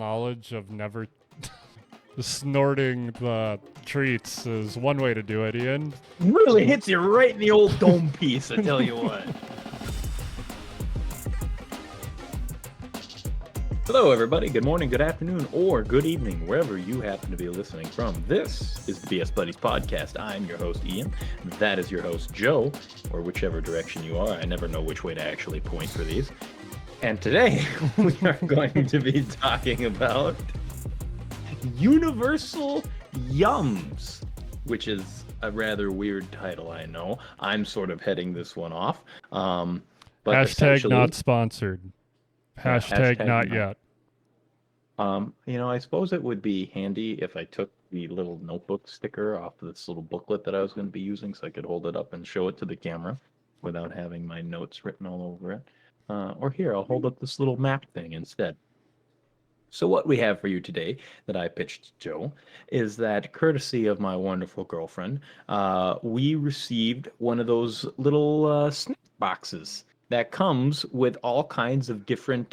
knowledge of never snorting the treats is one way to do it, Ian. Really hits you right in the old dome piece, I tell you what. Hello, everybody. Good morning, good afternoon, or good evening, wherever you happen to be listening from. This is the BS Buddies podcast. I'm your host, Ian. That is your host, Joe, or whichever direction you are. I never know which way to actually point for these. And today, we are going to be talking about Universal Yums, which is a rather weird title, I know. I'm sort of heading this one off. But hashtag not sponsored. Hashtag not yet. I suppose it would be handy if I took the little notebook sticker off this little booklet that I was going to be using so I could hold it up and show it to the camera without having my notes written all over it. Or here, I'll hold up this little map thing instead. So what we have for you today that I pitched to Joe is that, courtesy of my wonderful girlfriend, we received one of those little snack boxes that comes with all kinds of different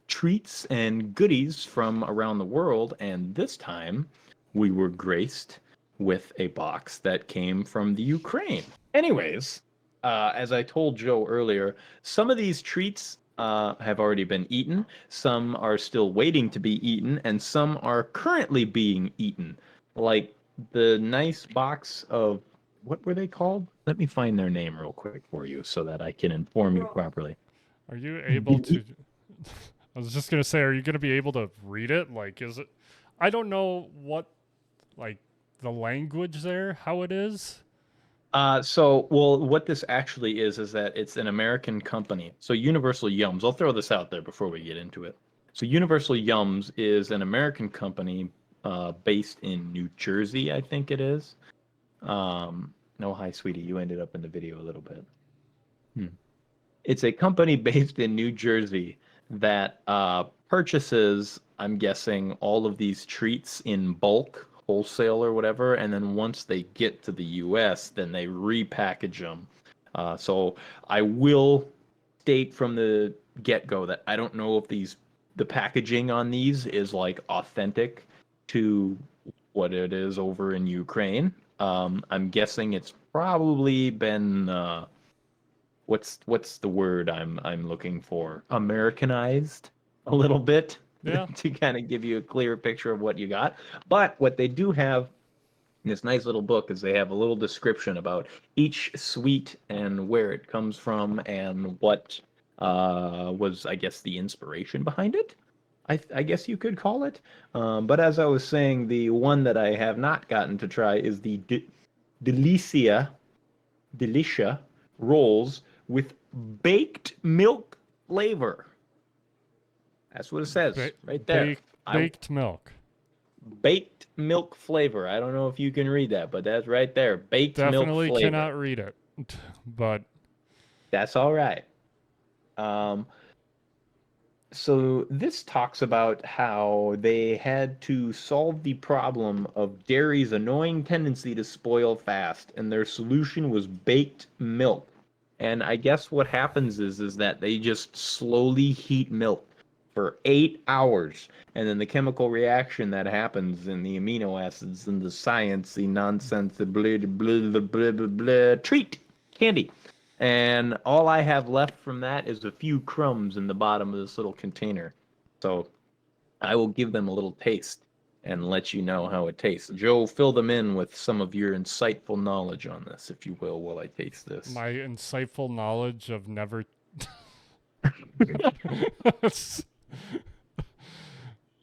treats and goodies from around the world. And this time we were graced with a box that came from the Ukraine. Anyways, as I told Joe earlier, some of these treats have already been eaten, some are still waiting to be eaten, and some are currently being eaten. Like the nice box of, what were they called? Let me find their name real quick for you so that I can inform you properly. Are you able to... I was just going to say, are you going to be able to read it? Like, is it... I don't know what, like, the language there, how it is. What this actually is that it's an American company. So Universal Yums, I'll throw this out there before we get into it. So Universal Yums is an American company based in New Jersey, I think it is. No, hi, sweetie. You ended up in the video a little bit. It's a company based in New Jersey that purchases, I'm guessing, all of these treats in bulk, wholesale or whatever, and then once they get to the US, then they repackage them. So I will state from the get-go that I don't know if the packaging on these is like authentic to what it is over in Ukraine. I'm guessing it's probably been what's the word I'm looking for? Americanized a little bit. Yeah. To kind of give you a clearer picture of what you got. But what they do have in this nice little book is they have a little description about each sweet and where it comes from and what was, I guess, the inspiration behind it. I guess you could call it. But as I was saying, the one that I have not gotten to try is the Delicia rolls with baked milk flavor. That's what it says right there. Baked milk. Baked milk flavor. I don't know if you can read that, but that's right there. Baked milk flavor. Definitely cannot read it, but that's all right. So this talks about how they had to solve the problem of dairy's annoying tendency to spoil fast, and their solution was baked milk. And I guess what happens is that they just slowly heat milk for 8 hours, and then the chemical reaction that happens in the amino acids and the science, the nonsense, the blah blah blah blah blah treat candy. And all I have left from that is a few crumbs in the bottom of this little container. So I will give them a little taste and let you know how it tastes. Joe, fill them in with some of your insightful knowledge on this, if you will, while I taste this. My insightful knowledge of never...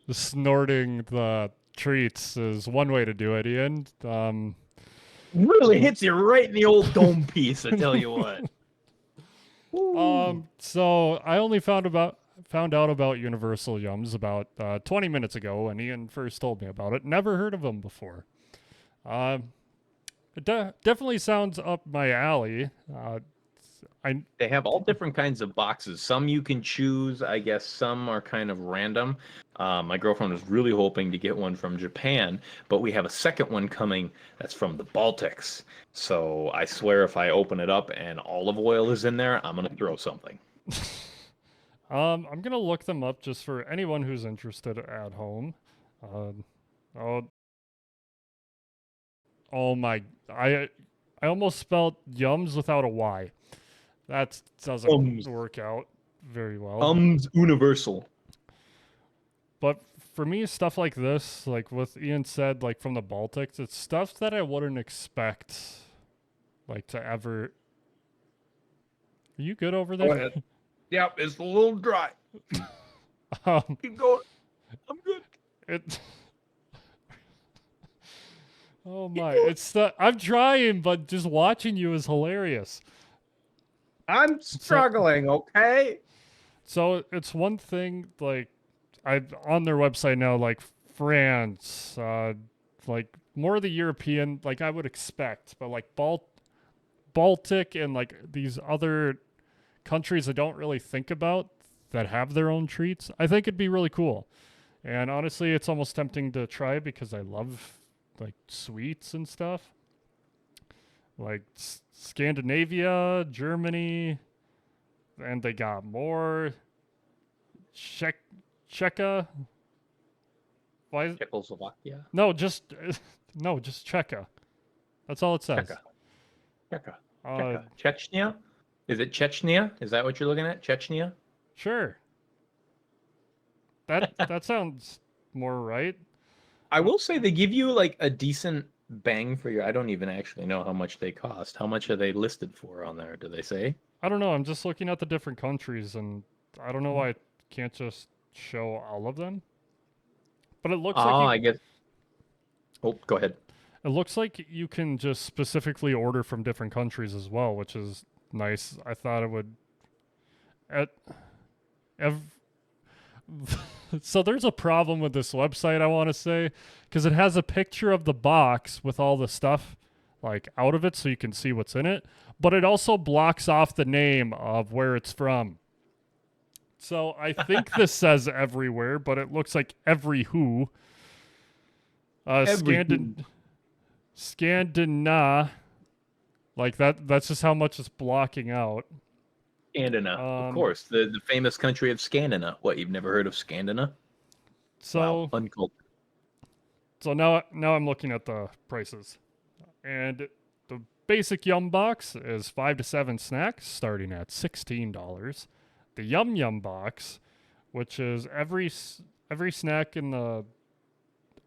snorting the treats is one way to do it, Ian. Really hits you right in the old dome piece, I tell you what. So I only found out about Universal Yums about 20 minutes ago when Ian first told me about it. Never heard of them before. It definitely sounds up my alley. They have all different kinds of boxes. Some you can choose. I guess some are kind of random. My girlfriend was really hoping to get one from Japan, but we have a second one coming that's from the Baltics. So I swear if I open it up and olive oil is in there, I'm going to throw something. I'm gonna look them up just for anyone who's interested at home. Uh, oh, oh my! I almost spelled yums without a y. That doesn't Ums. work out very well. Universal. But for me, stuff like this, like what Ian said, like from the Baltics, it's stuff that I wouldn't expect, like to ever. Are you good over Go there? ahead. Yep, it's a little dry. um, Keep going. I'm good. it. Oh my! It's the I'm trying, but just watching you is hilarious. I'm struggling, okay? So it's one thing like I on their website now, like France, like more of the European, like I would expect, but like Baltic and like these other countries I don't really think about that have their own treats. I think it'd be really cool. And honestly, it's almost tempting to try because I love like sweets and stuff. Like Scandinavia, Germany, and they got more. Czechia. Why? Czechoslovakia. No, just no, just Czechia. That's all it says. Czechia. Uh, Chechnya? Is it Chechnya? Is that what you're looking at? Chechnya? sure. That sounds more right. I will say they give you like a decent bang for your. I don't even actually know how much they cost. How much are they listed for on there? Do they say? I don't know. I'm just looking at the different countries, and I don't know why I can't just show all of them. But it looks like I guess. Oh, go ahead. it looks like you can just specifically order from different countries as well, which is nice. I thought it would. At ev- so there's a problem with this website. I want to say because it has a picture of the box with all the stuff like out of it, so you can see what's in it. But it also blocks off the name of where it's from. So I think this says everywhere, but it looks like every who. Scandina, like that. That's just how much it's blocking out. Scandina, of Um, course, the famous country of Scandina. What, you've never heard of Scandina? so Wow, uncultured. so now I'm looking at the prices, and the basic Yum box is 5 to 7 snacks, starting at $16. The Yum Yum box, which is every snack in the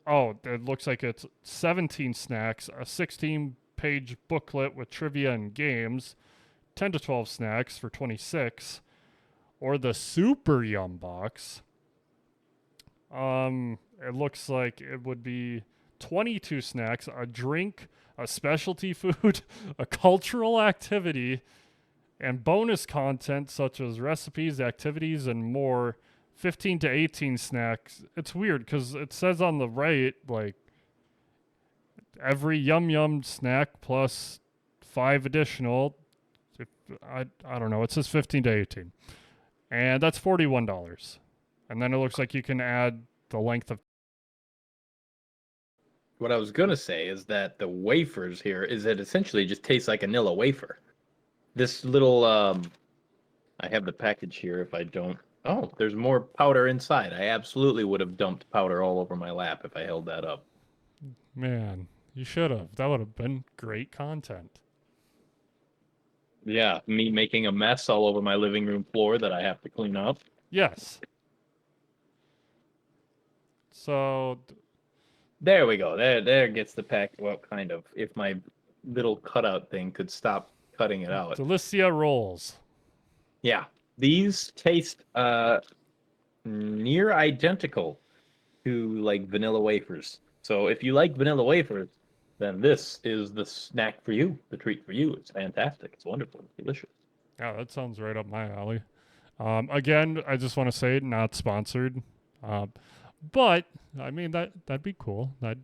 it looks like it's 17 snacks, a 16-page booklet with trivia and games, 10 to 12 snacks for 26, or the Super Yum box. It looks like it would be 22 snacks, a drink, a specialty food, a cultural activity, and bonus content such as recipes, activities, and more. 15 to 18 snacks. It's weird because it says on the right, like, every Yum Yum snack plus 5 additional. If, I don't know. It says 15 to 18. And that's $41. And then it looks like you can add the length of. What I was gonna say is that the wafers here is it essentially just tastes like a Nilla wafer. This little I have the package here if I don't. Oh, there's more powder inside. I absolutely would have dumped powder all over my lap if I held that up. Man, you should have. That would have been great content. Yeah, me making a mess all over my living room floor that I have to clean up. Yes. So, There we go. There gets the pack. Well, kind of. If my little cutout thing could stop cutting it out. Delicia rolls. Yeah, these taste near identical to like vanilla wafers. So if you like vanilla wafers, then this is the snack for you, the treat for you. It's fantastic. It's wonderful. It's delicious. Yeah, that sounds right up my alley. Again, I just want to say, not sponsored. But I mean that'd be cool. That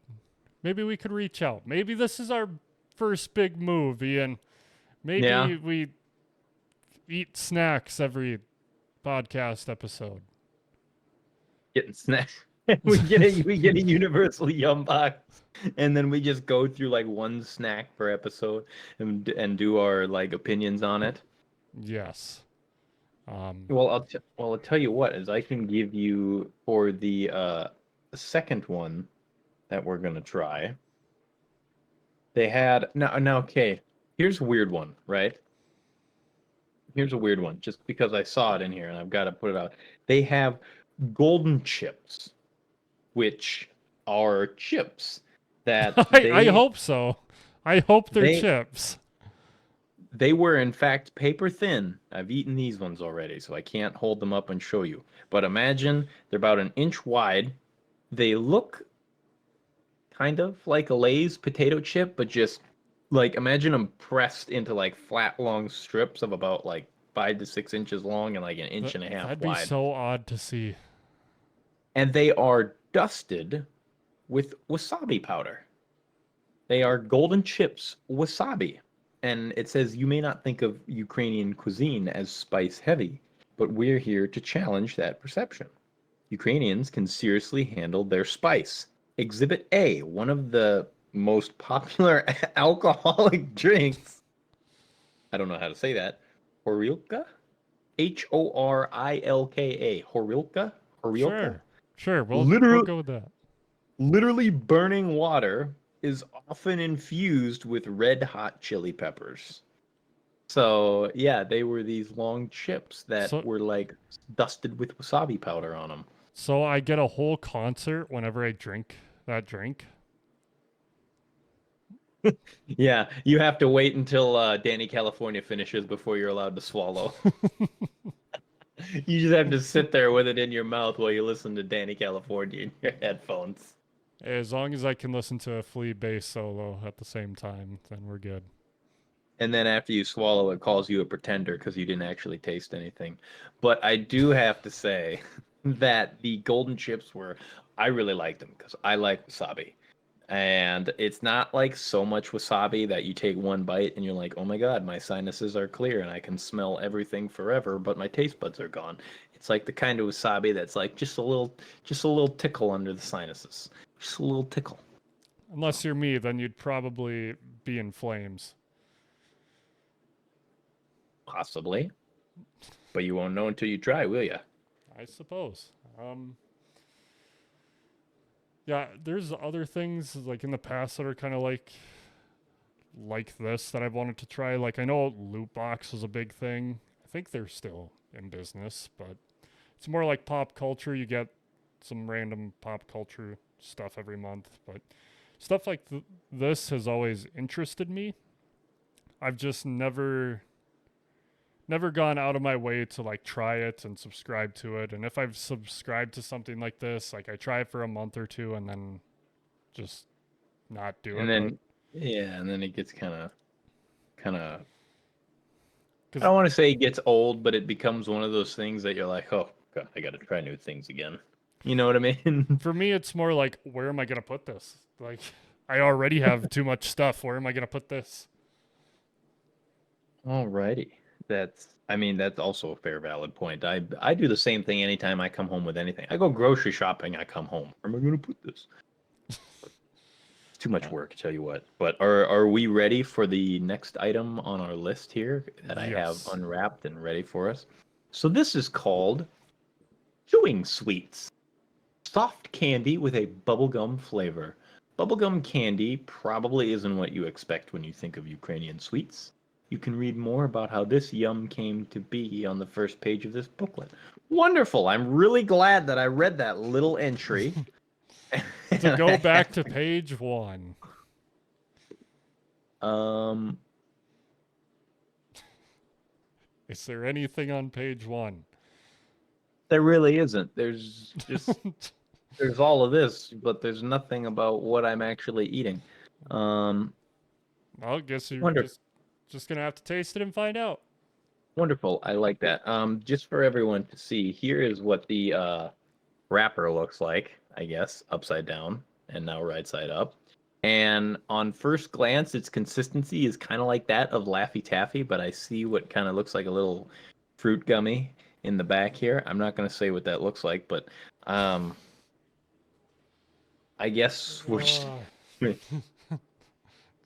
maybe we could reach out. Maybe this is our first big move, Ian. Maybe Yeah. we eat snacks every podcast episode. Getting snacks. we get a universal yum box, and then we just go through like one snack per episode and do our like opinions on it. Yes. I'll tell you what is I can give you for the second one that we're gonna try. They had now okay. Here's a weird one, right? Here's a weird one, just because I saw it in here and I've got to put it out. They have golden chips, which are chips that I hope so. I hope they're they chips. they were in fact paper thin. I've eaten these ones already, so I can't hold them up and show you. But imagine they're about an inch wide. They look kind of like a Lay's potato chip, but just like imagine them pressed into like flat long strips of about like 5 to 6 inches long and like an inch and a half That'd be wide. so odd to see. And they are dusted with wasabi powder. They are golden chips wasabi. And it says you may not think of Ukrainian cuisine as spice heavy, but we're here to challenge that perception. Ukrainians can seriously handle their spice. Exhibit A, one of the most popular alcoholic drinks. I don't know how to say that. Horilka? Horilka? Horilka? Horilka? Sure, sure. We'll Literally, go with that. literally burning water is often infused with red hot chili peppers. So, yeah, they were these long chips that So were like dusted with wasabi powder on them. so I get a whole concert whenever I drink that drink. Yeah, you have to wait until Danny California finishes before you're allowed to swallow. You just have to sit there with it in your mouth while you listen to Danny California in your headphones. As long as I can listen to a flea bass solo at the same time, then we're good. And then after you swallow, it calls you a pretender because you didn't actually taste anything. But I do have to say that the golden chips were, I really liked them because I like wasabi. And it's not like so much wasabi that you take one bite and you're like, oh my God, my sinuses are clear and I can smell everything forever, but my taste buds are gone. It's like the kind of wasabi that's like just a little tickle under the sinuses. Just a little tickle. Unless you're me, then you'd probably be in flames. Possibly. But you won't know until you try, will you? I suppose. Yeah, there's other things like in the past that are kind of like this that I've wanted to try. Like I know loot box was a big thing. I think they're still in business, but it's more like pop culture. You get some random pop culture stuff every month, but stuff like this has always interested me. I've just never gone out of my way to like try it and subscribe to it. And if I've subscribed to something like this, like I try it for a month or two and then just not do And it. But then yeah, and then it gets kind of I because don't want to say it gets old, but it becomes one of those things that you're like, oh God, I got to try new things again. You know what I mean? for me, it's more like, where am I gonna put this? Like, I already have too much stuff. Where am I gonna put this? Alrighty. I mean, that's also a fair valid point. I do the same thing anytime I come home with anything. I go grocery shopping, I come home. Where am I gonna put this? It's too much Uh, work, tell you what. But are we ready for the next item on our list here that I have yes. unwrapped and ready for us? So this is called chewing sweets. Soft candy with a bubblegum flavor. Bubblegum candy probably isn't what you expect when you think of Ukrainian sweets. You can read more about how this yum came to be on the first page of this booklet. Wonderful. I'm really glad that I read that little entry. To go back to page one. um Is there anything on page one? there really isn't. There's all of this, but there's nothing about what I'm actually eating. Um Well, I guess you're wonderful. just gonna have to taste it and find out. Wonderful. I like that. Just for everyone to see, here is what the wrapper looks like, I guess, upside down and now right side up. And on first glance, its consistency is kind of like that of Laffy Taffy, but I see what kind of looks like a little fruit gummy in the back here. I'm not going to say what that looks like, but um, I guess we're. Uh,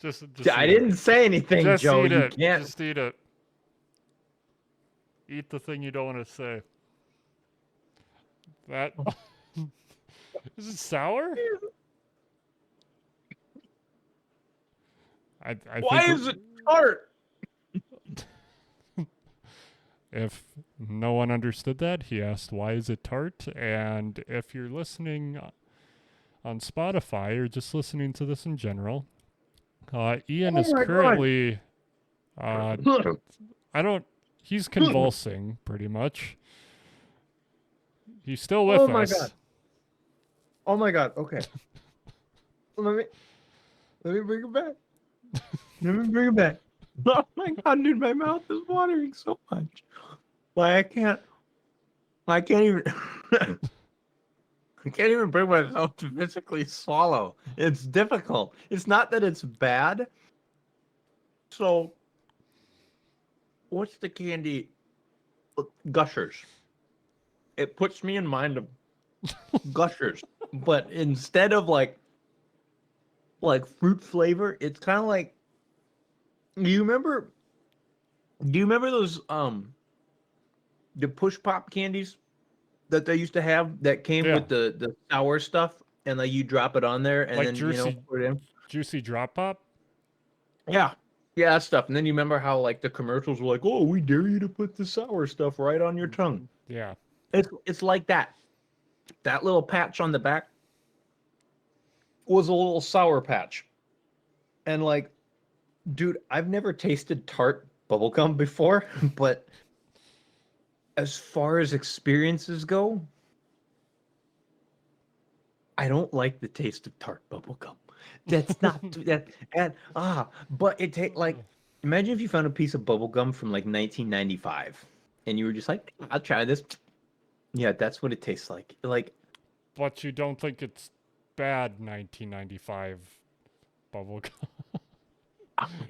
just I eat didn't it. say anything, Just Joe. eat You it. can't. Just eat it. eat the thing you don't want to say. That is it sour? I Why think is it tart? if no one understood that, he asked, "Why is it tart?" And if you're listening on Spotify or just listening to this in general, Ian Oh is my god. currently I don't. He's convulsing pretty much. He's still Oh with my god. us. Oh my god. Okay. Let me let me bring it back. Let me bring it back. Oh my god, dude, my mouth is watering so much. Like I can't even I can't even bring myself to physically swallow. It's difficult. It's not that it's bad. So what's the candy? Gushers. It puts me in mind of Gushers. But instead of like fruit flavor, it's kind of like you remember do you remember those the push pop candies that they used to have that came Yeah, with the sour stuff and like you drop it on there and like then put it in. juicy drop pop. Yeah. Yeah, that stuff. And then you remember how like the commercials were like, "Oh, we dare you to put the sour stuff right on your tongue." Yeah, It's like that. That little patch on the back was a little sour patch. And like, dude, I've never tasted tart bubblegum before, but as far as experiences go, I don't like the taste of tart bubblegum. That's not that but it take like imagine if you found a piece of bubblegum from like 1995 and you were just like, I'll try this. Yeah, that's what it tastes like. Like, but you don't think it's bad 1995 bubblegum.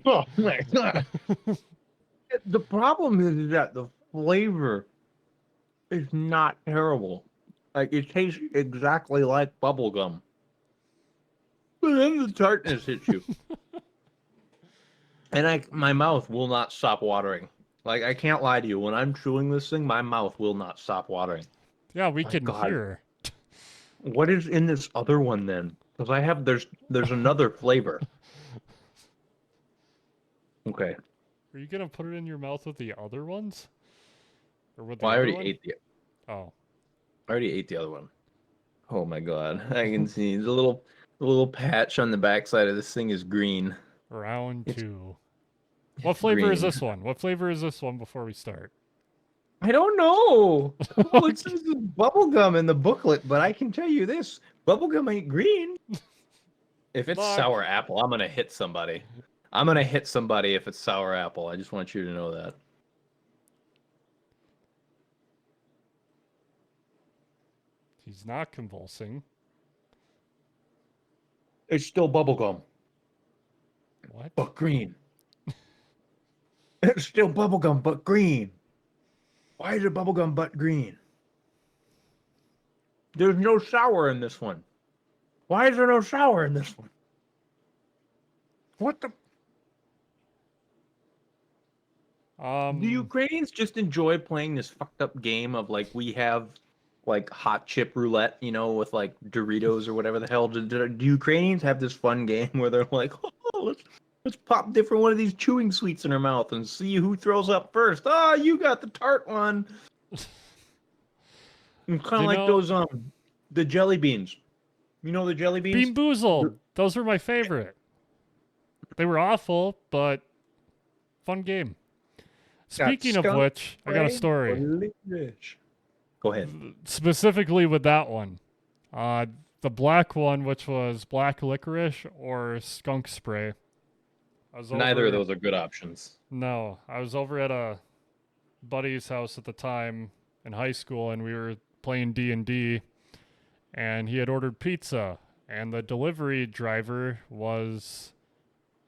oh my god. The problem is that the flavor is not terrible. Like it tastes exactly like bubblegum. But then the tartness hits you. And my mouth will not stop watering. Like I can't lie to you. When I'm chewing this thing, my mouth will not stop watering. Yeah, we My can God. hear. What is in this other one then? Because I have there's another flavor. Okay. Are you gonna put it in your mouth with the other ones, or with the Well, I other already one? ate the Oh, I already ate the other one. Oh my god. I can see the little patch on the backside of this thing is green. round It's two. What it's flavor is green. this one? What flavor is this one before we start? I don't know. All it Okay. says is bubblegum in the booklet, but I can tell you this, bubblegum ain't green. If it's Luck. sour apple, I'm gonna hit somebody. I'm gonna hit somebody if it's sour apple. I just want you to know that. He's not convulsing. It's still bubblegum, What? but green. It's still bubblegum, but green. Why is it bubblegum but green? There's no sour in this one. Why is there no sour in this one? What the? Do Um, Ukrainians just enjoy playing this fucked up game of like we have like hot chip roulette, with like Doritos or whatever the hell? Do Ukrainians have this fun game where they're like, oh, let's pop different one of these chewing sweets in our mouth and see who throws up first? Oh, you got the tart one. It's kind you of like know, those the jelly beans. You know the jelly beans? Bean Boozled. Those were my favorite. They were awful, but fun game. Got Speaking of skunk which, I got a spray or story. licorice. Go ahead. Specifically with that one. The black one, which was black licorice or skunk spray. I was Neither of over. those are good options. No, I was over at a buddy's house at the time in high school, and we were playing D&D, and he had ordered pizza, and the delivery driver was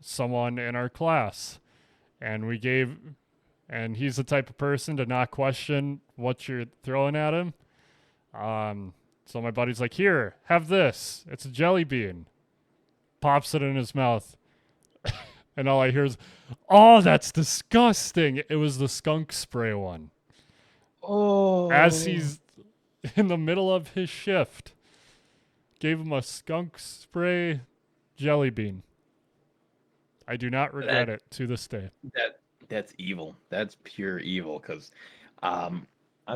someone in our class, and and he's the type of person to not question what you're throwing at him. So my buddy's like, "Here, have this. It's a jelly bean." Pops it in his mouth. And all I hear is, "Oh, that's disgusting." It was the skunk spray one. Oh. as he's in the middle of his shift. Gave him a skunk spray jelly bean. I do not regret it to this day. That's evil. That's pure evil. Because, I'm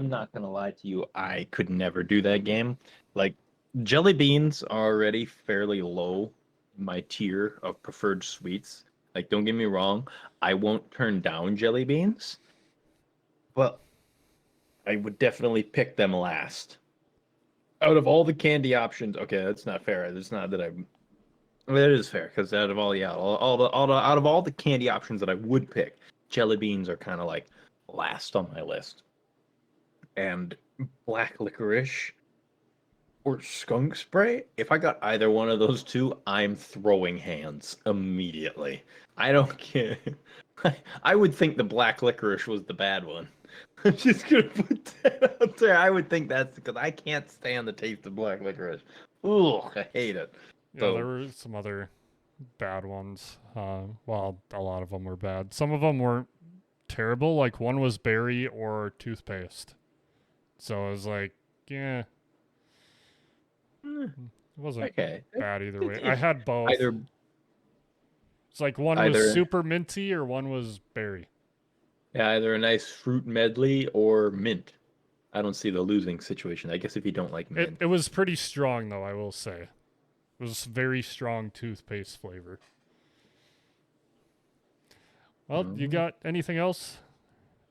not gonna lie to you. I could never do that game. Like, jelly beans are already fairly low in my tier of preferred sweets. Like, don't get me wrong. I won't turn down jelly beans, but I would definitely pick them last. Out of all the candy options, okay, that's not fair. It's not that I'm. Well, it is fair because out of out of all the candy options that I would pick, jelly beans are kind of like last on my list. And black licorice or skunk spray, if I got either one of those two, I'm throwing hands immediately. I don't care. I would think the black licorice was the bad one. I'm just gonna put that out there. I would think that's because I can't stand the taste of black licorice. Ooh, I hate it. Yeah, So- there were some other bad ones. Well, a lot of them were bad. Some of them were terrible. Like one was berry or toothpaste. So I was like, yeah, Eh, it wasn't Okay. bad either way. it- I had both. Either It's like one either- was super minty or one was berry. either a nice fruit medley or mint. I don't see the losing situation. I guess if you don't like mint. It was pretty strong though, I will say. It was very strong toothpaste flavor. Well, you Mm. got anything else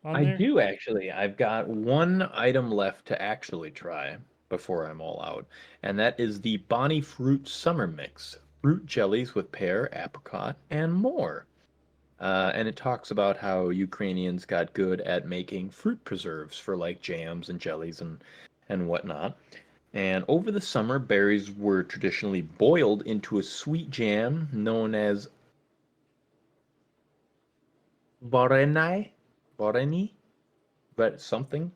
on I there? do actually. I've got one item left to actually try before I'm all out, and that is the Bonnie Fruit Summer Mix. Fruit jellies with pear, apricot, and more. And it talks about how Ukrainians got good at making fruit preserves for like jams and jellies and whatnot. And over the summer, berries were traditionally boiled into a sweet jam known as Vorenai, Voreni, but something.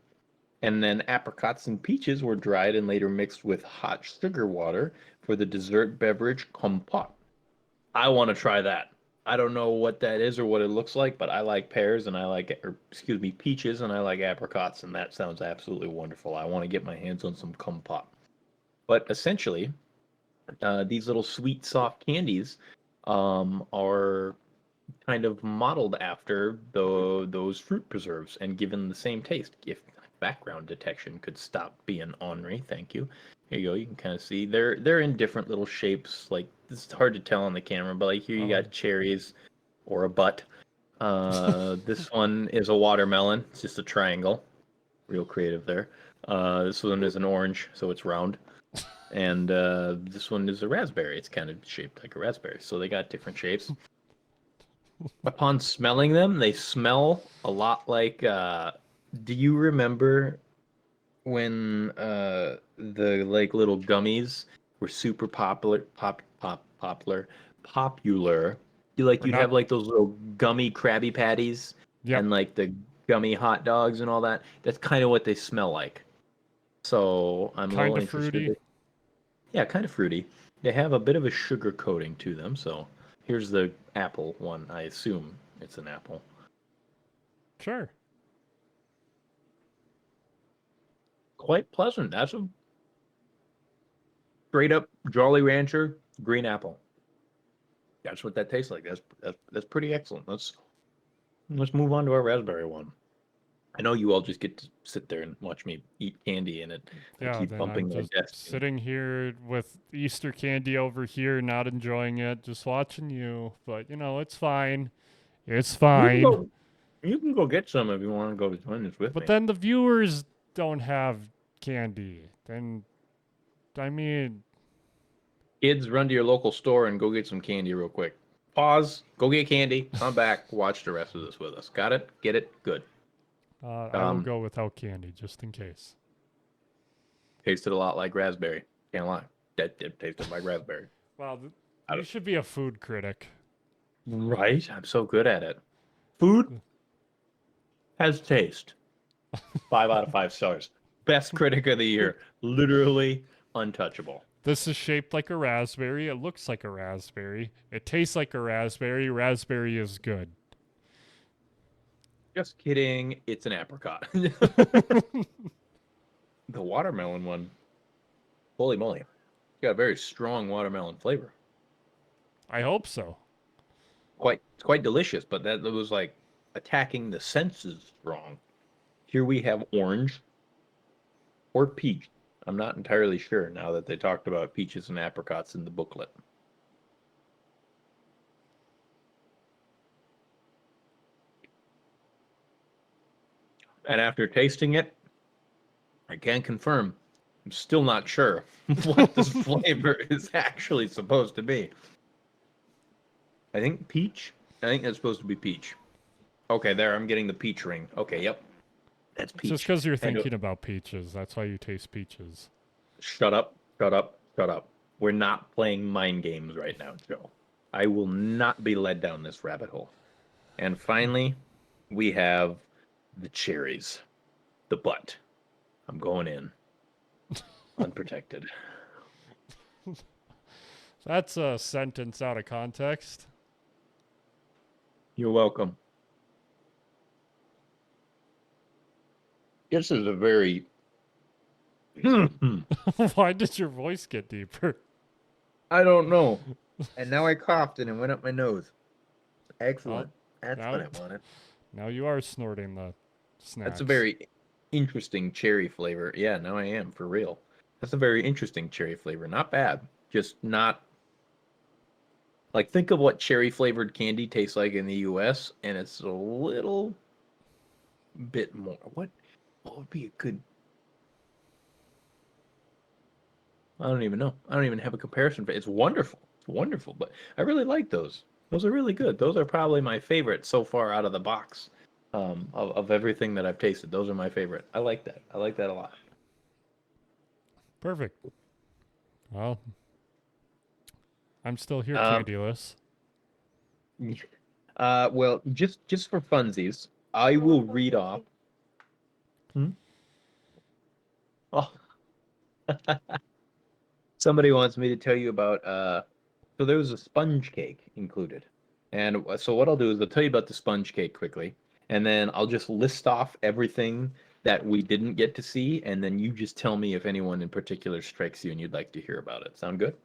And then apricots and peaches were dried and later mixed with hot sugar water for the dessert beverage compote. I want to try that. I don't know what that is or what it looks like, but I like pears and I like, or excuse me, peaches and I like apricots, and that sounds absolutely wonderful. I want to get my hands on some compote. But essentially, these little sweet, soft candies are kind of modeled after those fruit preserves and given the same taste. If background detection could stop being ornery, thank you. Here you go. You can kind of see they're in different little shapes. Like it's hard to tell on the camera, but like here you got cherries or a butt. This one is a watermelon. It's just a triangle. Real creative there. This one is an orange, so it's round. And this one is a raspberry. It's kind of shaped like a raspberry. So they got different shapes. Upon smelling them, they smell a lot like. Do you remember when the like little gummies were super popular? Popular. We're You'd not- have like those little gummy Krabby Patties Yep. and like the gummy hot dogs and all that. That's kind of what they smell like. So I'm a Kinda little interested. fruity. Yeah, kind of fruity. They have a bit of a sugar coating to them. So here's the apple one. I assume it's an apple. Sure. Quite pleasant. That's a straight up Jolly Rancher green apple. That's what that tastes like. That's pretty excellent. Let's move on to our raspberry one. I know you all just get to sit there and watch me eat candy and it Yeah, keep then bumping I'm my just desk. sitting here with Easter candy over here, not enjoying it, just watching you. But you know, it's fine. It's fine. You can go get some if you want to go join this with But me. then the viewers don't have candy. Then, I mean, Kids, run to your local store and go get some candy real quick. Pause, go get candy, come back, watch the rest of this with us. Got it? Get it? Good. I will Um, go without candy just in case. Tasted a lot like raspberry. Can't lie. That did tasted like raspberry. Wow, I you don't- should be a food critic. Right? I'm so good at it. Food has taste. 5 out of 5 stars. Best critic of the year. Literally untouchable. This is shaped like a raspberry. It looks like a raspberry. It tastes like a raspberry. Raspberry is good. Just kidding. It's an apricot. The watermelon one, holy moly, it's got a very strong watermelon flavor. I hope so. It's quite delicious, but that was like attacking the senses wrong. Here we have orange or peach. I'm not entirely sure now that they talked about peaches and apricots in the booklet. And after tasting it, I can confirm I'm still not sure what this flavor is actually supposed to be. I think peach. I think that's supposed to be peach. Okay, there, I'm getting the peach ring. Okay, yep. That's It's peach. just because you're And, thinking about peaches. That's why you taste peaches. shut up, shut up, shut up. We're not playing mind games right now, Joe. I will not be led down this rabbit hole. And finally, we have the cherries. The butt. I'm going in. Unprotected. That's a sentence out of context. You're welcome. This is a very. Why did your voice get deeper? I don't know. And now I coughed and it went up my nose. Excellent. That's now- what I wanted. Now you are snorting the snacks. That's a very interesting cherry flavor. Yeah, now I am for real. That's a very interesting cherry flavor. Not bad. Just not. Like, think of what cherry flavored candy tastes like in the US, and it's a little bit more. What would be a good. I don't even know. I don't even have a comparison. It's wonderful. It's wonderful. But I really like those. Those are really good. Those are probably my favorite so far out of the box. Of everything that I've tasted, those are my favorite. I like that. I like that a lot. Perfect. Well, I'm still here, Um, Candyless. Well, just for funsies, I will read off. Oh. Somebody wants me to tell you about so there was a sponge cake included. And so what I'll do is I'll tell you about the sponge cake quickly, and then I'll just list off everything that we didn't get to see, and then you just tell me if anyone in particular strikes you and you'd like to hear about it. Sound good?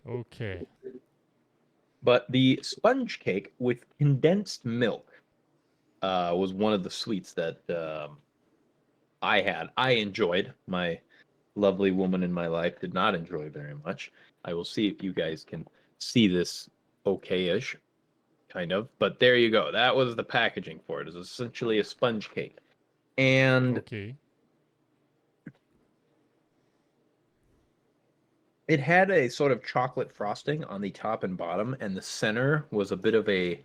Okay. But the sponge cake with condensed milk was one of the sweets that I had. I enjoyed. My lovely woman in my life did not enjoy very much. I will see if you guys can see this okay-ish, kind of. But there you go. That was the packaging for it. It's essentially a sponge cake. And Okay. it had a sort of chocolate frosting on the top and bottom, and the center was a bit of a.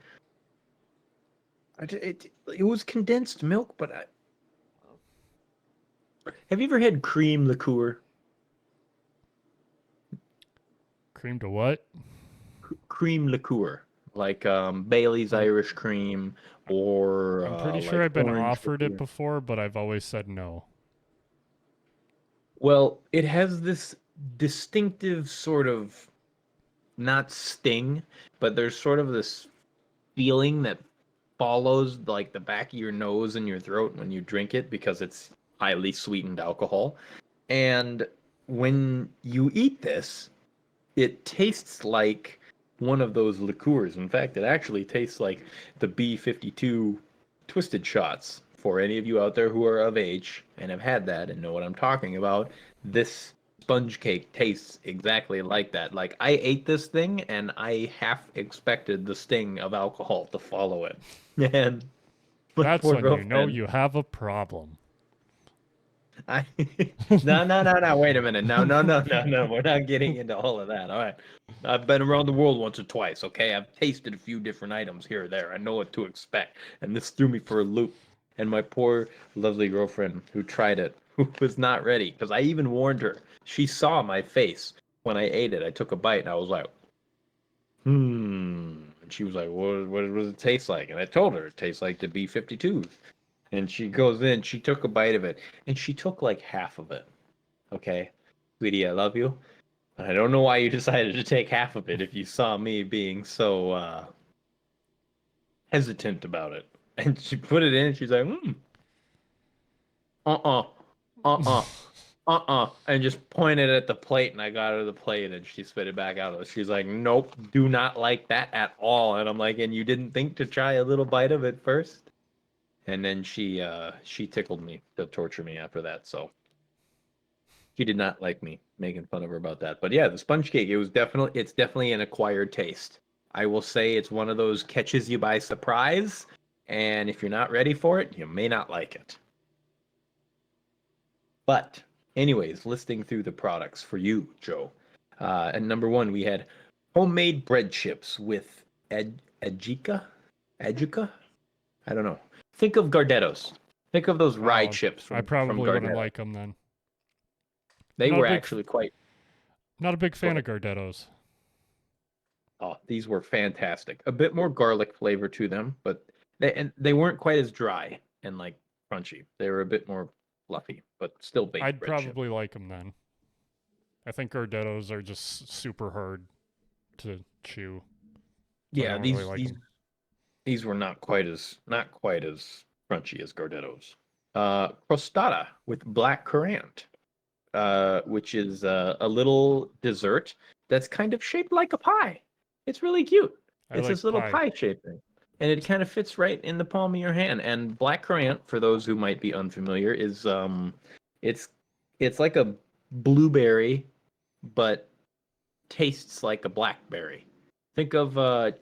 It was condensed milk, but have you ever had cream liqueur? Cream to what? Cream liqueur, like Bailey's Irish Cream, or I'm pretty sure like I've been orange offered it liqueur. before, but I've always said no. Well, it has this distinctive sort of not sting, but there's sort of this feeling that follows like the back of your nose and your throat when you drink it because it's highly sweetened alcohol. And when you eat this, it tastes like one of those liqueurs. In fact, it actually tastes like the B52 twisted shots. For any of you out there who are of age and have had that and know what I'm talking about, this sponge cake tastes exactly like that. Like, I ate this thing and I half expected the sting of alcohol to follow it. And my That's poor when you know girlfriend- you have a problem. I no. Wait a minute. No. We're not getting into all of that. All right. I've been around the world once or twice. Okay. I've tasted a few different items here or there. I know what to expect. And this threw me for a loop. And my poor, lovely girlfriend who tried it, who was not ready, because I even warned her. She saw my face when I ate it. I took a bite and I was like, And she was like, what does it taste like? And I told her it tastes like the B52s. And she goes in, she took a bite of it, and she took like half of it. Okay, sweetie, I love you. And I don't know why you decided to take half of it if you saw me being so hesitant about it. And she put it in, and she's like, uh-uh, uh-uh, and just pointed at the plate, and I got her the plate, and she spit it back out. She's like, nope, do not like that at all. And I'm like, and you didn't think to try a little bite of it first? And then she tickled me to torture me after that. So she did not like me making fun of her about that. But yeah, the sponge cake, it's definitely an acquired taste. I will say it's one of those catches you by surprise, and if you're not ready for it, you may not like it. But anyways, listing through the products for you, Joe. And number one, we had homemade bread chips with Adjika? Adjika? I don't know. Think of Gardettos. Think of those rye Oh, chips I from probably wouldn't Gardetto. like them then. They Not a were big actually quite. Not a big Go fan ahead. of Gardettos. Oh, these were fantastic. A bit more garlic flavor to them, but they weren't quite as dry and like crunchy. They were a bit more fluffy, but still baked I'd bread chip. probably like them then. I think Gardettos are just super hard to chew. So I Yeah, don't these really like these them. these were not quite as crunchy as Gardettos. Crostata with black currant, which is a little dessert that's kind of shaped like a pie. It's really cute. I It's this like little pie. pie shaped thing, and it kind of fits right in the palm of your hand. And black currant, for those who might be unfamiliar, is it's it's like a blueberry, but tastes like a blackberry. Think of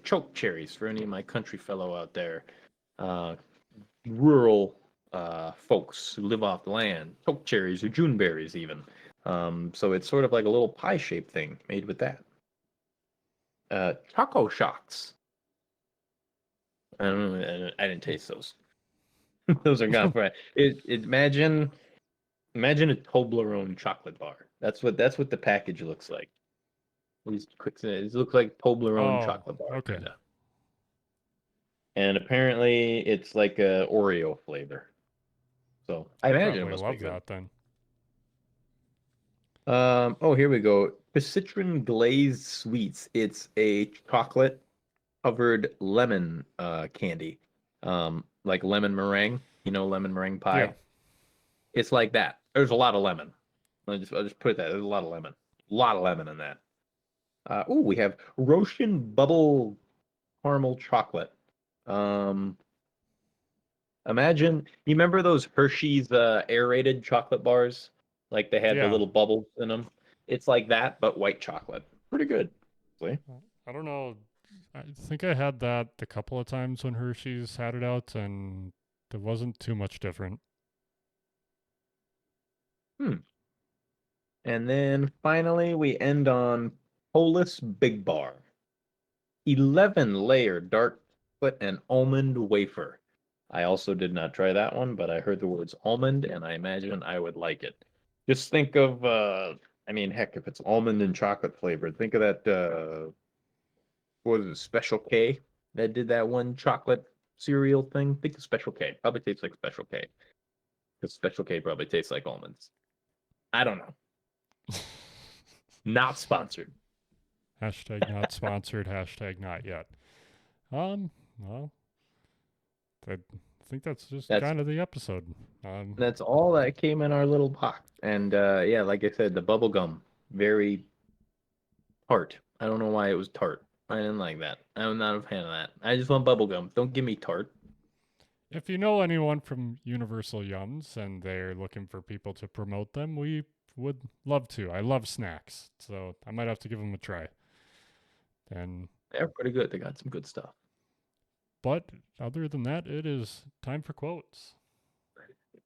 choke cherries for any of my country fellow out there, uh, rural folks who live off the land. Choke cherries or June berries, even. So it's sort of like a little pie shaped thing made with that. Choco shocks. I don't know. I didn't taste those. Those are gone for imagine a Toblerone chocolate bar. That's what the package looks like. These quick it looks like Toblerone Oh, chocolate bar okay. kind of. And apparently it's like a Oreo flavor. So I I'd imagine it probably must be love good. that then. Oh, here we go. Citron glazed sweets. It's a chocolate covered lemon candy. Like lemon meringue, lemon meringue Yeah. pie. It's like that. There's a lot of lemon. I'll just put that. There's a lot of lemon. A lot of lemon in that. We have Roshan bubble caramel chocolate. Um, Imagine you remember those Hershey's aerated chocolate bars? Like they had the Yeah. little bubbles in them. It's like that, but white chocolate. Pretty good. See? I don't know. I think I had that a couple of times when Hershey's had it out, and it wasn't too much different. And then finally we end on Polis Big Bar. 11-layer dark chocolate and almond wafer. I also did not try that one, but I heard the words almond and I imagine I would like it. Just think of heck, if it's almond and chocolate flavored, think of that what is it, Special K that did that one chocolate cereal thing. Think of Special K. Probably tastes like Special K. Because Special K probably tastes like almonds. I don't know. Not sponsored. Hashtag not sponsored. Hashtag not yet. Well, I think that's just That's kind of the episode. that's all that came in our little box. And yeah, like I said, the bubble gum, very tart. I don't know why it was tart. I didn't like that. I'm not a fan of that. I just want bubble gum. Don't give me tart. If you know anyone from Universal Yums and they're looking for people to promote them, we would love to. I love snacks, so I might have to give them a try. And They're pretty good. They got some good stuff. but other than that, it is time for quotes.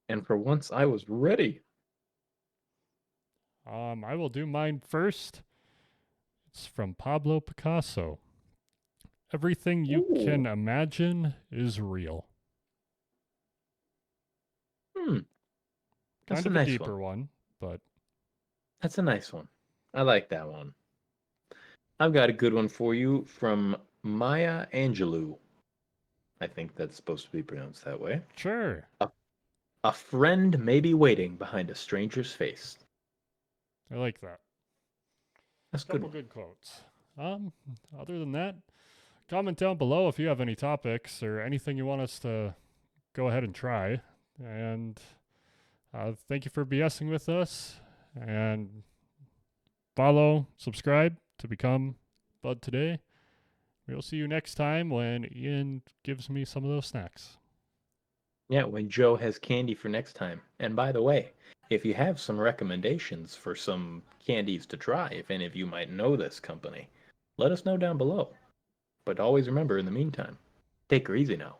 And for once, I was ready. I will do mine first. It's from Pablo Picasso. Everything you Ooh. can imagine is real. That's Kind a of a nice deeper one. one, but That's a nice one. I like that one. I've got a good one for you from Maya Angelou. I think that's supposed to be pronounced that way. sure. A friend may be waiting behind a stranger's face. I like that. That's a good Couple one. good quotes. Other than that, comment down below if you have any topics or anything you want us to go ahead and try. And thank you for BSing with us. And follow, subscribe to become Bud Today. We'll see you next time when Ian gives me some of those snacks. Yeah, when Joe has candy for next time. And by the way, if you have some recommendations for some candies to try, if any of you might know this company, let us know down below. But always remember, in the meantime, take her easy now.